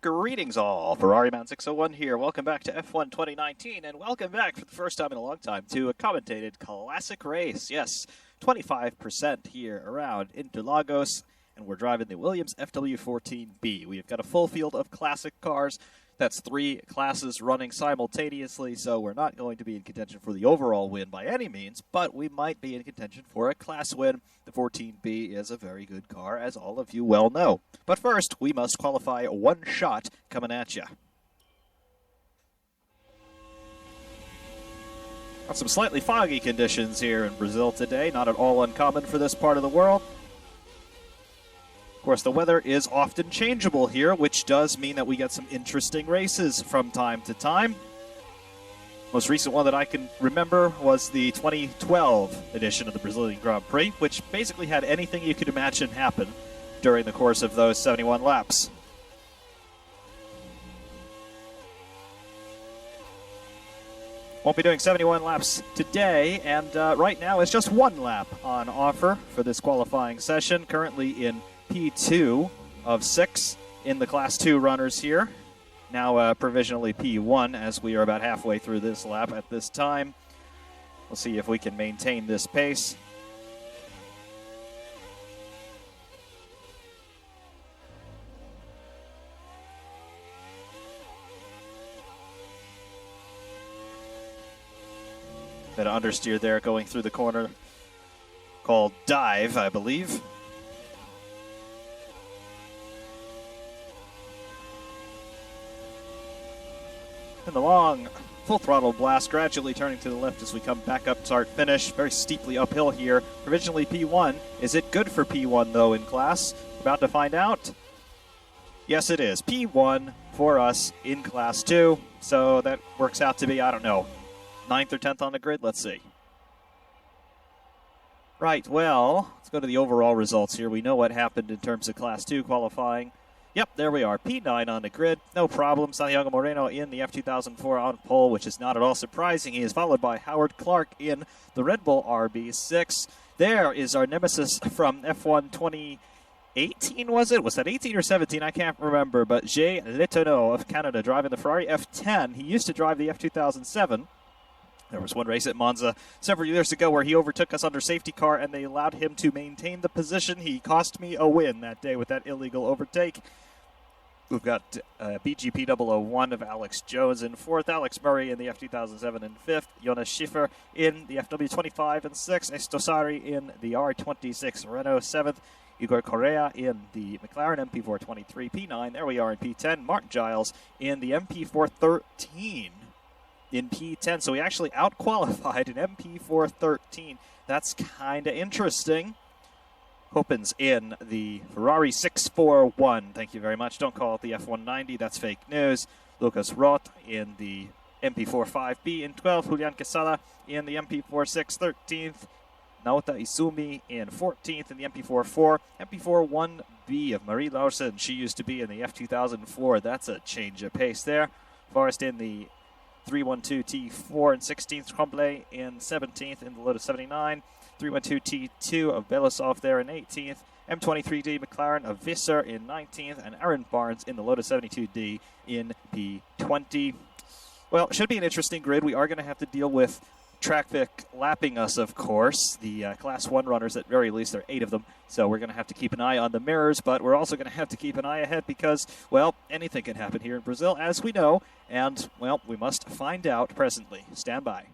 Greetings all, Ferrari Man 601 here. Welcome back to F1 2019, and welcome back for the first time in a long time to a commentated classic race. Yes, 25% here around Interlagos, and we're driving the Williams FW14B. We've got a full field of classic cars. That's 3 classes running simultaneously, so we're not going to be in contention for the overall win by any means, but we might be in contention for a class win. The 14B is a very good car, as all of you well know. But first, we must qualify one shot coming at you. Got some slightly foggy conditions here in Brazil today, not at all uncommon for this part of the world. Of course, the weather is often changeable here, which does mean that we get some interesting races from time to time. Most recent one that I can remember was the 2012 edition of the Brazilian Grand Prix, which basically had anything you could imagine happen during the course of those 71 laps. Won't be doing 71 laps today, and right now it's just 1 lap on offer for this qualifying session, currently in P2 of 6 in the Class 2 runners here. Now provisionally P1 as we are about halfway through this lap at this time. We'll see if we can maintain this pace. Bit of understeer there going through the corner called dive, I believe. And the long full throttle blast gradually turning to the left as we come back up start finish. Very steeply uphill here. Provisionally P1. Is it good for P1 though in class? About to find out. Yes, it is. P1 for us in Class 2. So that works out to be, I don't know, 9th or 10th on the grid? Let's see. Right, well, let's go to the overall results here. We know what happened in terms of Class 2 qualifying. Yep, there we are. P9 on the grid. No problem. Santiago Moreno in the F2004 on pole, which is not at all surprising. He is followed by Howard Clark in the Red Bull RB6. There is our nemesis from F1 2018, was it? Was that 18 or 17? I can't remember. But Jay Letourneau of Canada driving the Ferrari F10. He used to drive the F2007. There was one race at Monza several years ago where he overtook us under safety car and they allowed him to maintain the position. He cost me a win that day with that illegal overtake. We've got BGP 001 of Alex Jones in 4th, Alex Murray in the F2007 in 5th, Jonas Schiffer in the FW25 in 6th, Estosari in the R26 Renault 7th, Igor Correa in the McLaren MP423 P9. There we are in P10. Mark Giles in the MP413 in P10. So we actually out-qualified an MP413. That's kind of interesting. Hopens in the Ferrari 641. Thank you very much. Don't call it the F190. That's fake news. Lucas Roth in the MP45B in 12th. Julian Quesada in the MP46 13th. Naota Izumi in 14th in the MP44. MP41B of Marie Larsen. She used to be in the F2004. That's a change of pace there. Forrest in the 312 T4 in 16th. Tremblay in 17th in the Lotus 79. 312 T2 of Belousov there in 18th. M23D McLaren of Visser in 19th. And Aaron Barnes in the Lotus 72D in P20. Well, it should be an interesting grid. We are going to have to deal with traffic lapping us, of course. The Class 1 runners, at very least, there are 8 of them. So we're going to have to keep an eye on the mirrors, but we're also going to have to keep an eye ahead because, well, anything can happen here in Brazil, as we know. And, well, we must find out presently. Stand by.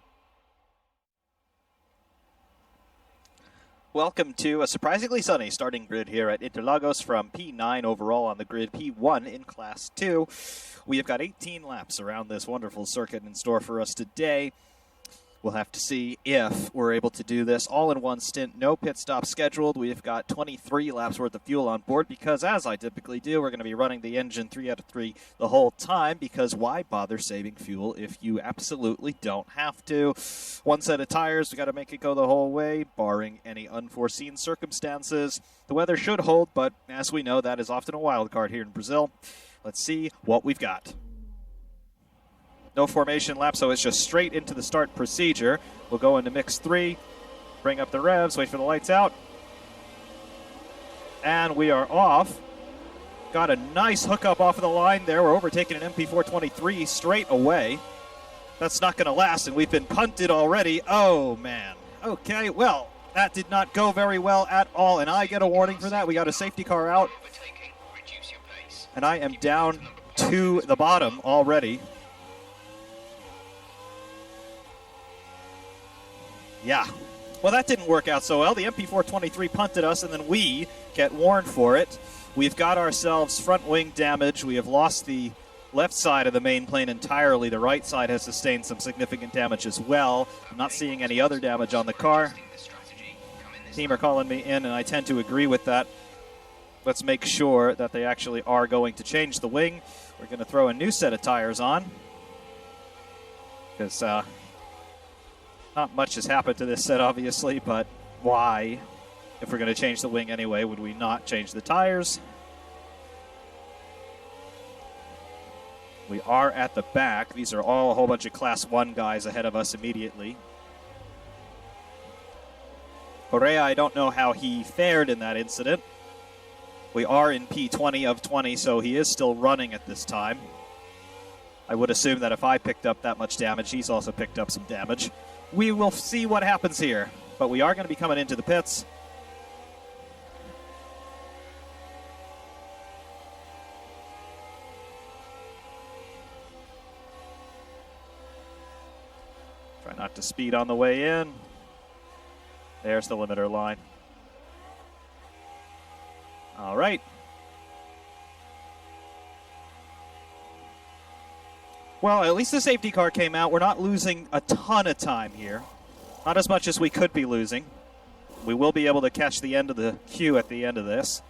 Welcome to a surprisingly sunny starting grid here at Interlagos from P9 overall on the grid, P1 in Class 2. We have got 18 laps around this wonderful circuit in store for us today. We'll have to see if we're able to do this all in one stint. No pit stop scheduled. We've got 23 laps worth of fuel on board because, as I typically do, we're going to be running the engine 3 out of 3 the whole time because why bother saving fuel if you absolutely don't have to? One set of tires, we got to make it go the whole way, barring any unforeseen circumstances. The weather should hold, but as we know, that is often a wild card here in Brazil. Let's see what we've got. No formation lap, so it's just straight into the start procedure. We'll go into mix 3, bring up the revs, wait for the lights out. And we are off. got a nice hookup off of the line there. We're overtaking an MP423 straight away. That's not going to last, and we've been punted already. Oh, man. Okay, well, that did not go very well at all, and I get a warning for that. We got a safety car out, and I am down to the bottom already. Yeah. Well, that didn't work out so well. The MP423 punted us, and then we get warned for it. We've got ourselves front wing damage. We have lost the left side of the main plane entirely. The right side has sustained some significant damage as well. I'm not seeing any other damage on the car. Team are calling me in, and I tend to agree with that. Let's make sure that they actually are going to change the wing. We're going to throw a new set of tires on, because not much has happened to this set, obviously, but why? If we're going to change the wing anyway, would we not change the tires? We are at the back. These are all a whole bunch of Class 1 guys ahead of us immediately. Correa, I don't know how he fared in that incident. We are in P20 of 20, so he is still running at this time. I would assume that if I picked up that much damage, he's also picked up some damage. We will see what happens here, but we are going to be coming into the pits. Try not to speed on the way in. There's the limiter line. All right. Well, at least the safety car came out. We're not losing a ton of time here. Not as much as we could be losing. We will be able to catch the end of the queue at the end of this.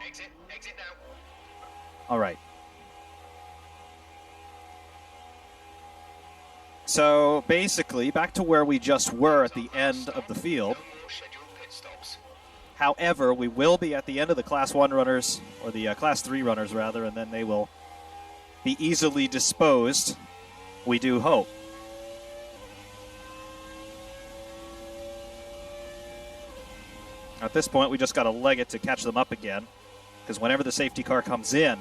Exit now. All right. So basically, back to where we just were at the end of the field. However, we will be at the end of the Class 1 runners, or the Class 3 runners, rather, and then they will be easily disposed, we do hope. At this point, we just got to leg it to catch them up again, because whenever the safety car comes in,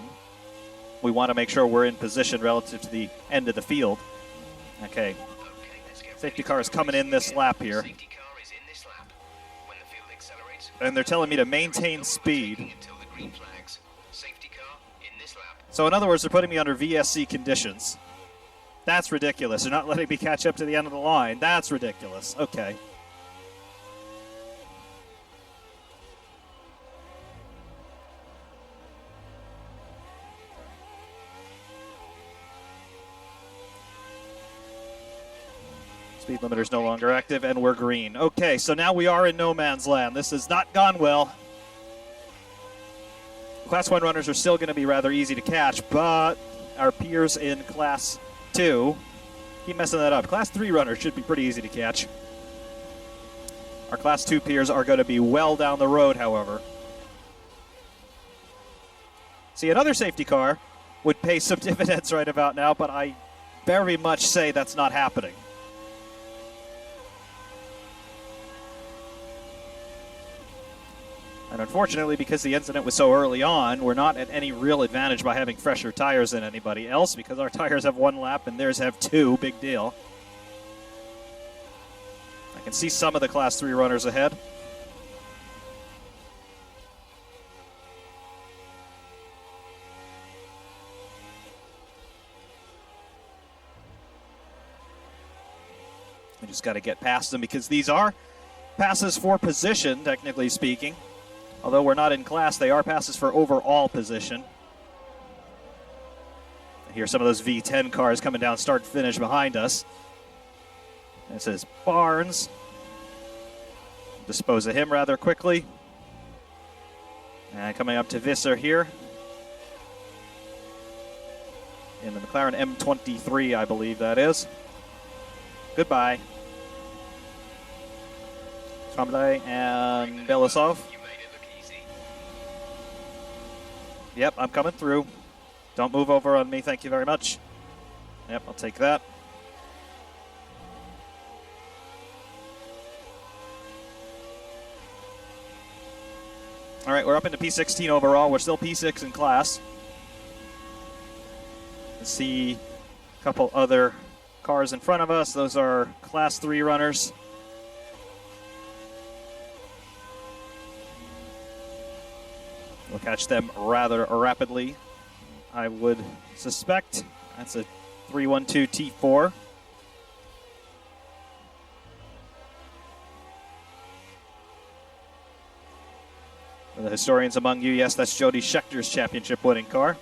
we want to make sure we're in position relative to the end of the field. Okay. Safety car is coming in this lap here. And they're telling me to maintain speed. So in other words, they're putting me under VSC conditions. That's ridiculous. They're not letting me catch up to the end of the line. That's ridiculous. Okay. Speed limiter is no longer active, and we're green. Okay, so now we are in no man's land. This has not gone well. Class 1 runners are still going to be rather easy to catch, but our peers in Class 2, keep messing that up. Class 3 runners should be pretty easy to catch. Our Class 2 peers are going to be well down the road, however. See, another safety car would pay some dividends right about now, but I very much say that's not happening. And unfortunately, because the incident was so early on, we're not at any real advantage by having fresher tires than anybody else, because our tires have 1 lap and theirs have 2. Big deal. I can see some of the Class 3 runners ahead. We just got to get past them, because these are passes for position, technically speaking. Although we're not in class, they are passes for overall position. I hear some of those V10 cars coming down start-finish behind us. This is Barnes. Dispose of him rather quickly. And coming up to Visser here. In the McLaren M23, I believe that is. Goodbye. Tremblay and Belasov. Yep, I'm coming through. Don't move over on me, thank you very much. Yep, I'll take that. All right, we're up into P16 overall. We're still P6 in class. Let's see a couple other cars in front of us. Those are Class 3 runners. We'll catch them rather rapidly, I would suspect. That's a 312 T4. For the historians among you, yes, that's Jody Schechter's championship-winning car.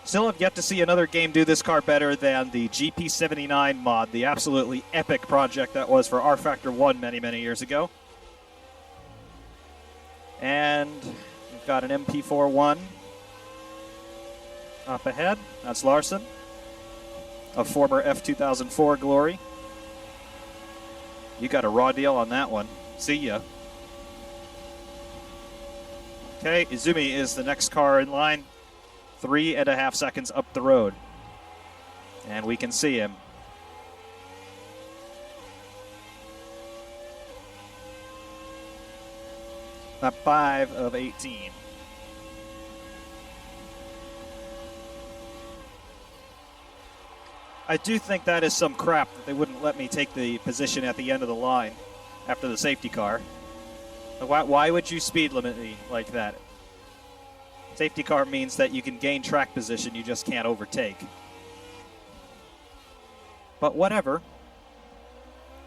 Still have yet to see another game do this car better than the GP79 mod, the absolutely epic project that was for R Factor 1 many, many years ago. And we've got an MP41 up ahead. That's Larson, of former F2004 glory. You got a raw deal on that one. See ya. Okay, Izumi is the next car in line. 3.5 seconds up the road. And we can see him. Lap 5 of 18. I do think that is some crap that they wouldn't let me take the position at the end of the line after the safety car. Why would you speed limit me like that? Safety car means that you can gain track position, you just can't overtake. But whatever.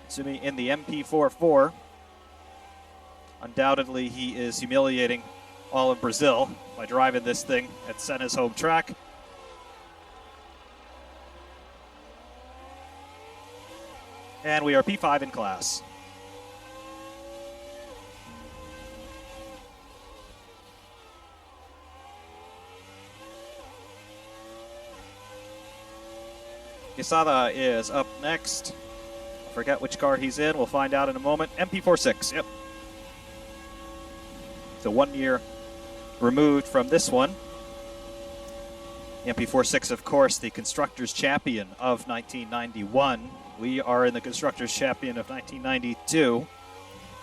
Assuming in the MP44, undoubtedly he is humiliating all of Brazil by driving this thing at Senna's home track. And we are P5 in class. Quesada is up next. I forget which car he's in. We'll find out in a moment. MP46, yep. So 1 year removed from this one. MP46, of course, the Constructors' Champion of 1991. We are in the Constructors' Champion of 1992.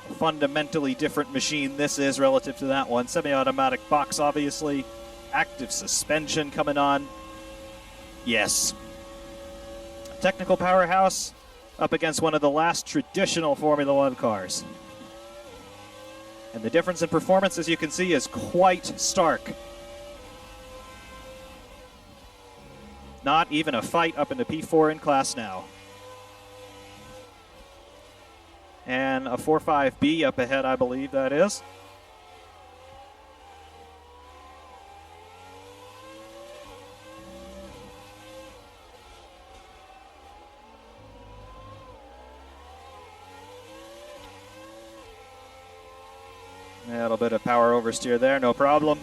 A fundamentally different machine this is relative to that one. Semi-automatic box, obviously. Active suspension coming on. Yes. Technical powerhouse up against one of the last traditional Formula One cars. And the difference in performance, as you can see, is quite stark. Not even a fight up into P4 in class now. And a 4.5B up ahead, I believe that is. A little bit of power oversteer there, no problem.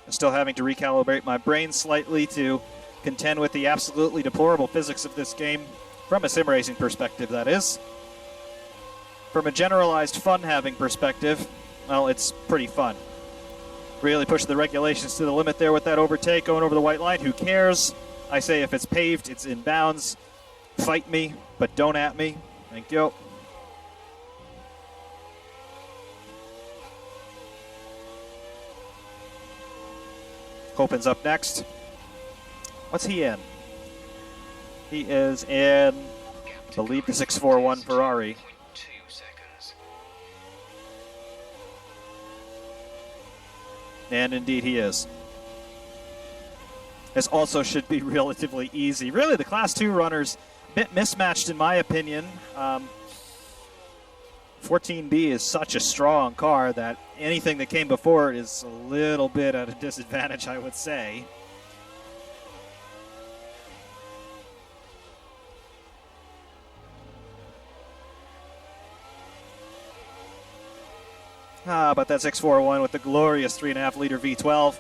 I'm still having to recalibrate my brain slightly to contend with the absolutely deplorable physics of this game, from a sim racing perspective, that is. From a generalized fun-having perspective, well, it's pretty fun. Really push the regulations to the limit there with that overtake, going over the white line. Who cares? I say if it's paved, it's in bounds. Fight me, but don't at me. Thank you. Opens up next. What's he in? He is in, I believe, the 641 Ferrari. And indeed he is. This also should be relatively easy. Really, the Class 2 runners, a bit mismatched in my opinion. 14B is such a strong car that anything that came before it is a little bit at a disadvantage, I would say. But that 641 with the glorious 3.5-liter V12.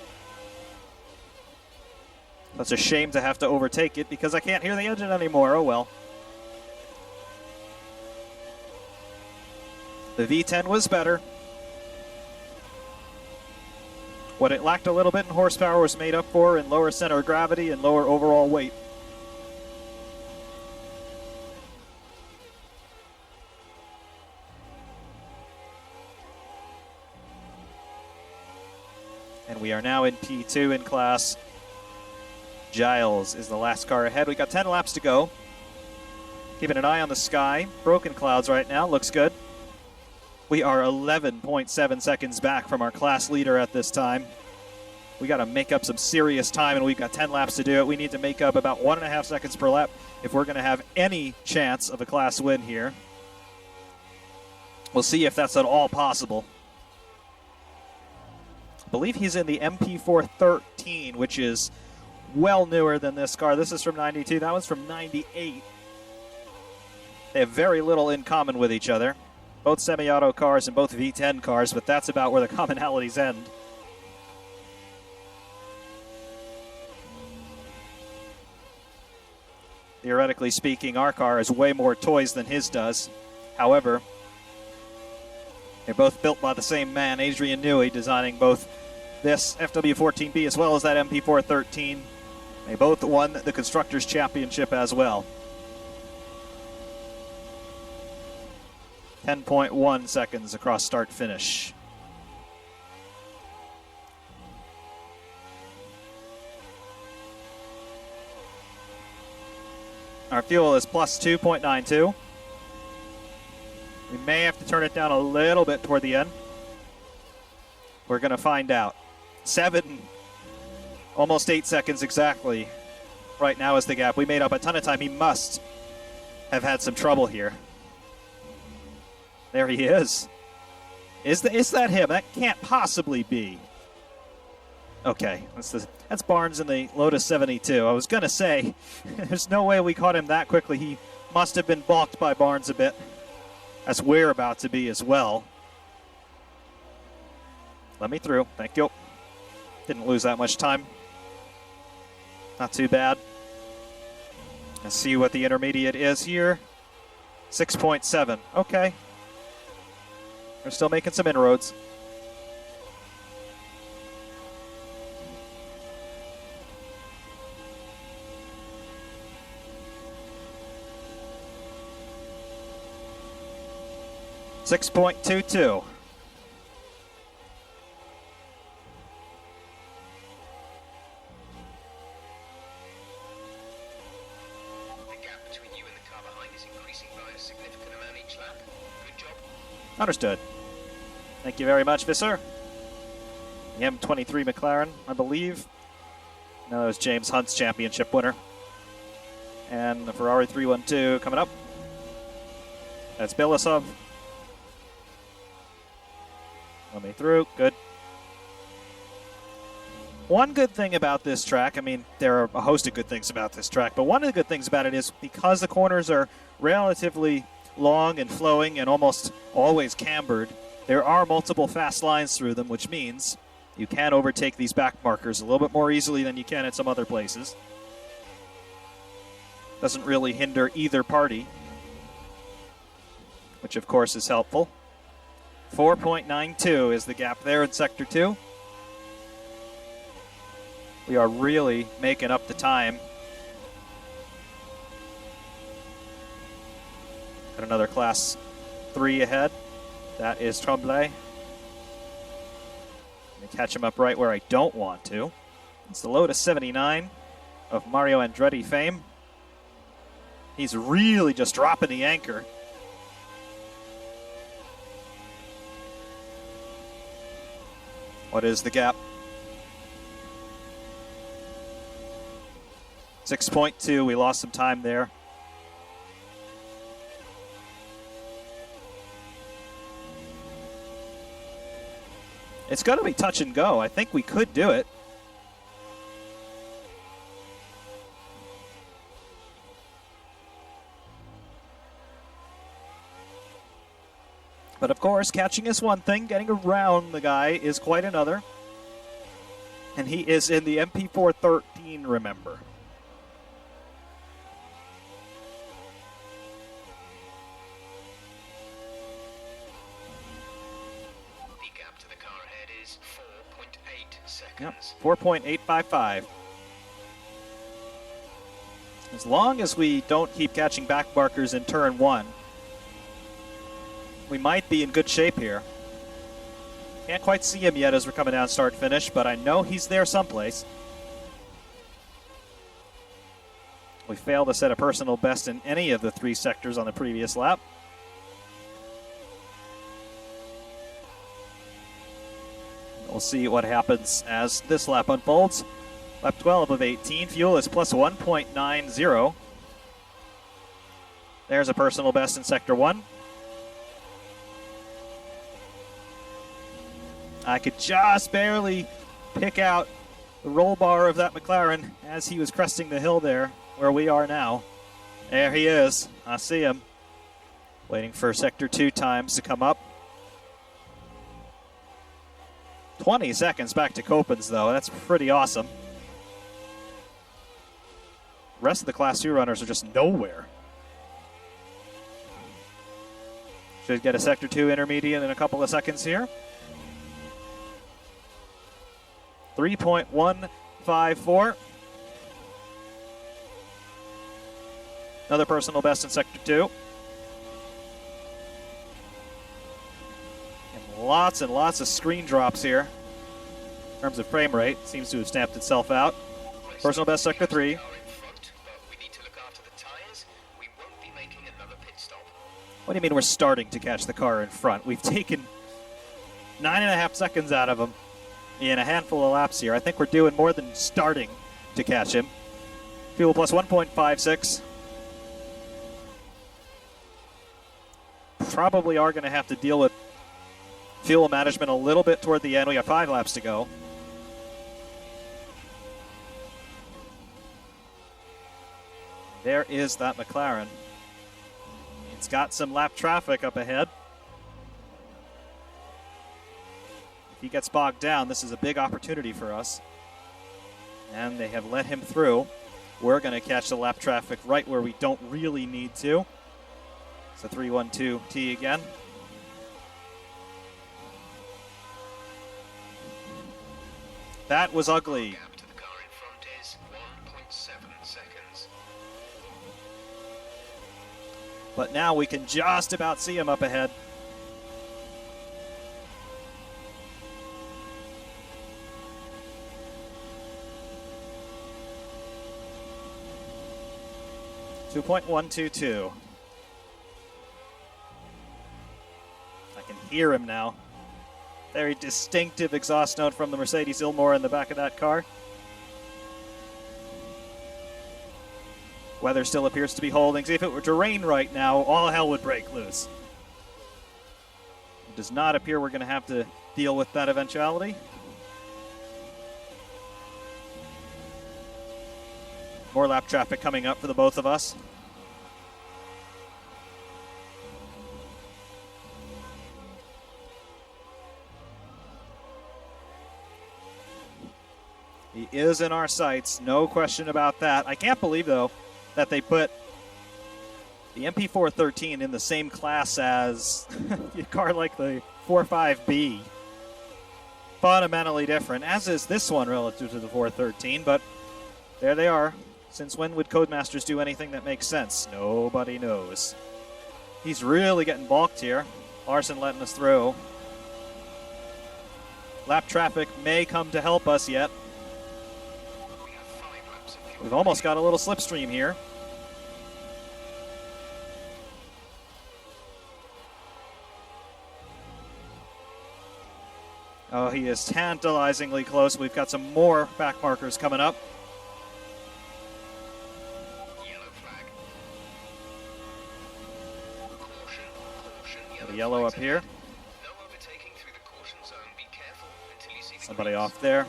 That's a shame to have to overtake it because I can't hear the engine anymore. Oh well. The V10 was better. What it lacked a little bit in horsepower was made up for in lower center of gravity and lower overall weight. And we are now in P2 in class. Giles is the last car ahead. We got 10 laps to go. Keeping an eye on the sky. Broken clouds right now. Looks good. We are 11.7 seconds back from our class leader at this time. We got to make up some serious time, and we've got 10 laps to do it. We need to make up about 1.5 seconds per lap if we're going to have any chance of a class win here. We'll see if that's at all possible. I believe he's in the MP413, which is well newer than this car. This is from 92. That one's from 98. They have very little in common with each other. Both semi-auto cars and both V10 cars, but that's about where the commonalities end. Theoretically speaking, our car has way more toys than his does. However, they're both built by the same man, Adrian Newey, designing both this FW14B as well as that MP413. They both won the Constructors' Championship as well. 10.1 seconds across start-finish. Our fuel is plus 2.92. We may have to turn it down a little bit toward the end. We're going to find out. 7, almost 8 seconds exactly right now is the gap. We made up a ton of time. He must have had some trouble here. There he is. Is that him? That can't possibly be. Okay, that's Barnes in the Lotus 72. I was going to say, there's no way we caught him that quickly. He must have been balked by Barnes a bit, as we're about to be as well. Let me through. Thank you. Didn't lose that much time. Not too bad. Let's see what the intermediate is here. 6.7. Okay. We're still making some inroads. .22. Understood. Thank you very much, Visser. The M23 McLaren, I believe. No, that was James Hunt's championship winner. And the Ferrari 312 coming up. That's Bilasov. Let me through. Good. One good thing about this track, I mean, there are a host of good things about this track, but one of the good things about it is because the corners are relatively long and flowing and almost always cambered, there are multiple fast lines through them, which means you can overtake these back markers a little bit more easily than you can at some other places. Doesn't really hinder either party, which of course is helpful. 4.92 is the gap there in Sector 2. We are really making up the time. Got another Class 3 ahead. That is Tremblay. Let me catch him up right where I don't want to. It's the Lotus 79 of Mario Andretti fame. He's really just dropping the anchor. What is the gap? 6.2. We lost some time there. It's going to be touch and go. I think we could do it. But of course, catching is one thing. Getting around the guy is quite another. And he is in the MP413, remember. Yep, 4.855. As long as we don't keep catching back markers in turn 1, we might be in good shape here. Can't quite see him yet as we're coming down start-finish, but I know he's there someplace. We failed to set a personal best in any of the 3 sectors on the previous lap. We'll see what happens as this lap unfolds. Lap 12 of 18. Fuel is plus 1.90. There's a personal best in Sector 1. I could just barely pick out the roll bar of that McLaren as he was cresting the hill there where we are now. There he is. I see him. Waiting for Sector 2 times to come up. 20 seconds back to Copens, though. That's pretty awesome. The rest of the Class 2 runners are just nowhere. Should get a Sector 2 intermediate in a couple of seconds here. 3.154. Another personal best in Sector 2. And lots of screen drops here. In terms of frame rate, seems to have stamped itself out. Personal best Sector 3. What do you mean we're starting to catch the car in front? We've taken 9.5 seconds out of him in a handful of laps here. I think we're doing more than starting to catch him. Fuel plus 1.56. Probably are going to have to deal with fuel management a little bit toward the end. We got 5 laps to go. There is that McLaren. It's got some lap traffic up ahead. If he gets bogged down, this is a big opportunity for us. And they have let him through. We're going to catch the lap traffic right where we don't really need to. It's a 3-1-2-T again. That was ugly. Gap to the car in front is 1.7 seconds. But now we can just about see him up ahead. .122. I can hear him now. Very distinctive exhaust note from the Mercedes Ilmor in the back of that car. Weather still appears to be holding. See, if it were to rain right now, all hell would break loose. It does not appear we're going to have to deal with that eventuality. More lap traffic coming up for the both of us. He is in our sights, no question about that. I can't believe, though, that they put the MP413 in the same class as a car like the 45B. Fundamentally different, as is this one relative to the 413, but there they are. Since when would Codemasters do anything that makes sense? Nobody knows. He's really getting balked here. Larson letting us through. Lap traffic may come to help us yet. We've almost got a little slipstream here. Oh, he is tantalizingly close. We've got some more back markers coming up. Yellow flag. Caution, caution, the yellow up here. No overtaking through the caution zone. Be careful until you see somebody off there.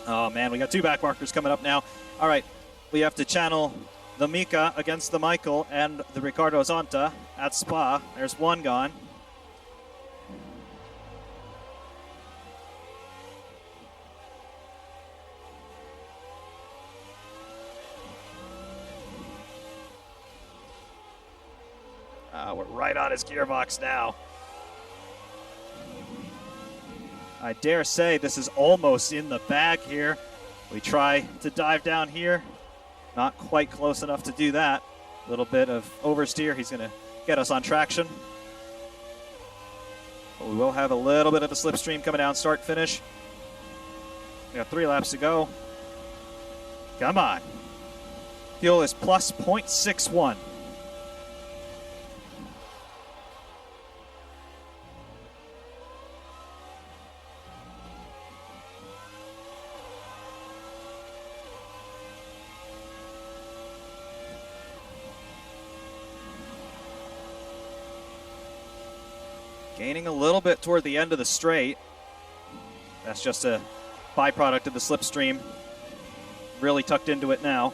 Oh, man, we got 2 back markers coming up now. All right, we have to channel the Mika against the Michael and the Ricardo Zonta at Spa. There's one gone. We're right on his gearbox now. I dare say this is almost in the bag here. We try to dive down here. Not quite close enough to do that. A little bit of oversteer. He's going to get us on traction. But we will have a little bit of a slipstream coming down start finish. We got 3 laps to go. Come on. Fuel is plus 0.61. Gaining a little bit toward the end of the straight. That's just a byproduct of the slipstream. Really tucked into it now.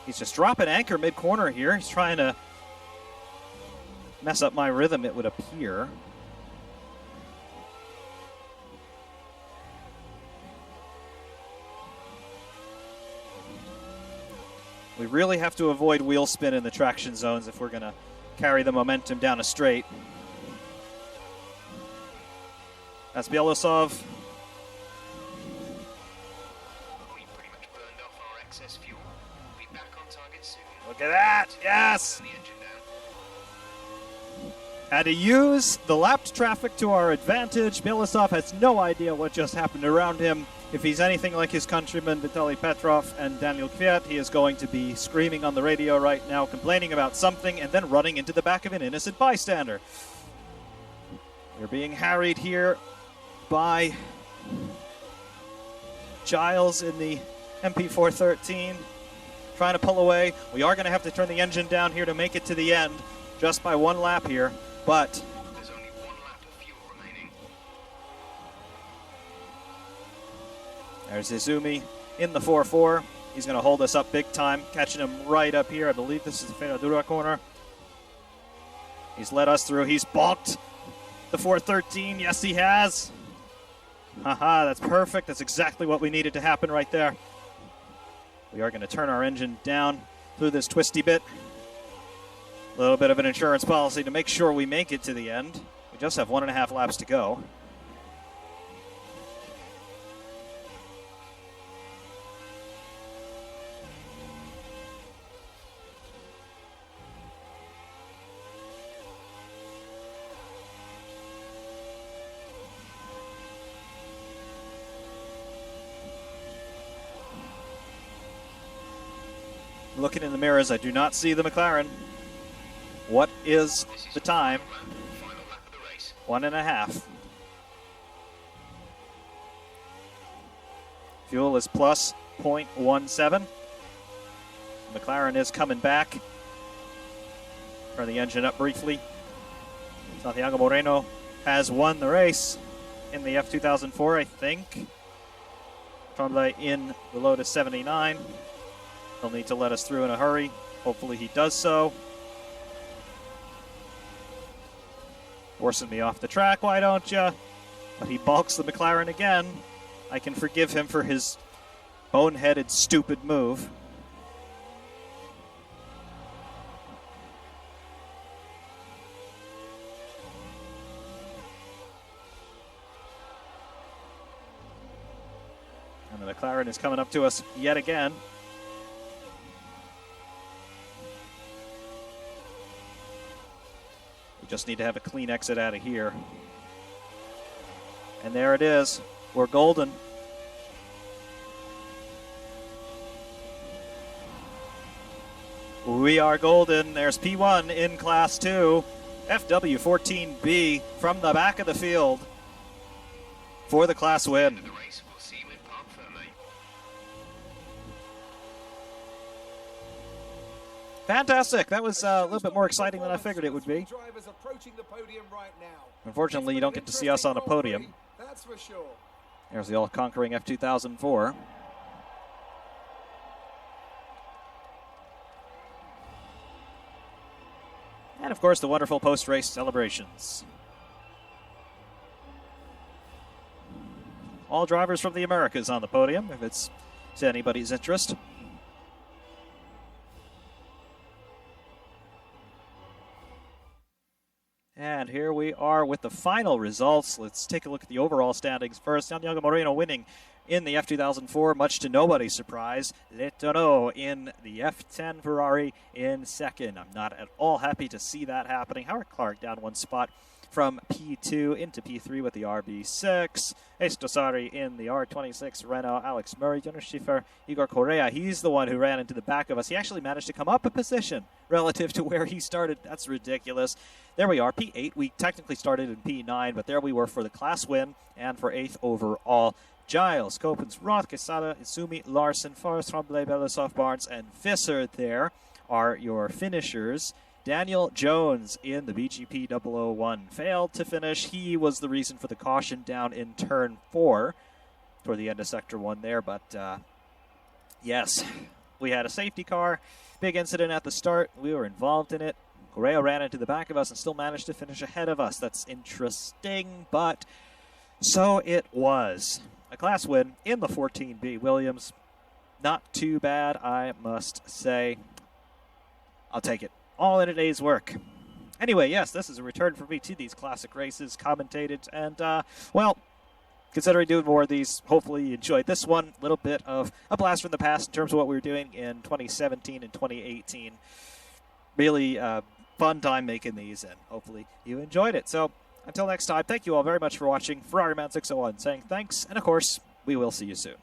He's just dropping anchor mid-corner here. He's trying to mess up my rhythm, it would appear. We really have to avoid wheel spin in the traction zones if we're going to carry the momentum down a straight. That's Bielosov. We pretty much burned off our excess fuel. We'll be back on target soon. Look at that, yes! Turn the engine down. Had to use the lapped traffic to our advantage. Bielosov has no idea what just happened around him. If he's anything like his countrymen Vitaly Petrov and Daniel Kvyat, he is going to be screaming on the radio right now, complaining about something, and then running into the back of an innocent bystander. We're being harried here by Giles in the MP413, trying to pull away. We are going to have to turn the engine down here to make it to the end, just by 1 lap here, but There's only 1 lap of fuel remaining. there's Izumi in the 4-4. He's going to hold us up big time, catching him right up here. I believe this is the Ferradura corner. He's led us through. He's balked the 413. Yes, he has. Haha, that's perfect. That's exactly what we needed to happen right there. We are going to turn our engine down through this twisty bit. A little bit of an insurance policy to make sure we make it to the end. We just have 1.5 laps to go. Looking in the mirrors, I do not see the McLaren. What is the time? Final lap of the race. 1.5. Fuel is plus 0.17. McLaren is coming back. Turn the engine up briefly. Santiago Moreno has won the race in the F2004, I think. Tremblay in the Lotus 79. He'll need to let us through in a hurry. Hopefully he does so. Forcing me off the track, why don't you? But he balks the McLaren again. I can forgive him for his boneheaded, stupid move. And the McLaren is coming up to us yet again. We just need to have a clean exit out of here. And there it is. We're golden. We are golden. There's P1 in Class 2. FW14B from the back of the field for the class win. The race will see you in Parc Fermé. Fantastic. That was a little bit more exciting than I figured it would be. Drivers approaching the podium right now. Unfortunately, you don't get to see us on a podium. That's for sure. There's the all-conquering F2004. And, of course, the wonderful post-race celebrations. All drivers from the Americas on the podium, if it's to anybody's interest. And here we are with the final results. Let's take a look at the overall standings first. Santiago Moreno winning In the F2004, much to nobody's surprise, Letourneau in the F10 Ferrari in second. I'm not at all happy to see that happening. Howard Clark down one spot from P2 into P3 with the RB6. Estosari in the R26 Renault. Alex Murray, Jonas Schiffer, Igor Correa. He's the one who ran into the back of us. He actually managed to come up a position relative to where he started. That's ridiculous. There we are, P8. We technically started in P9, but there we were for the class win and for 8th overall. Giles, Copens, Roth, Quesada, Izumi, Larson, Forrest, Tremblay, Belousov, Barnes, and Visser there are your finishers. Daniel Jones in the BGP 001 failed to finish. He was the reason for the caution down in turn 4 toward the end of Sector 1 there. But, yes, we had a safety car. Big incident at the start. We were involved in it. Correa ran into the back of us and still managed to finish ahead of us. That's interesting, but so it was. A class win in the 14B Williams. Not too bad, I must say. I'll take it. All in a day's work. Anyway, yes, this is a return for me to these classic races, commentated, and, well, considering doing more of these, hopefully you enjoyed this one. A little bit of a blast from the past in terms of what we were doing in 2017 and 2018. Really fun time making these, and hopefully you enjoyed it. So, until next time, thank you all very much for watching. Ferrari Man 601 saying thanks, and of course, we will see you soon.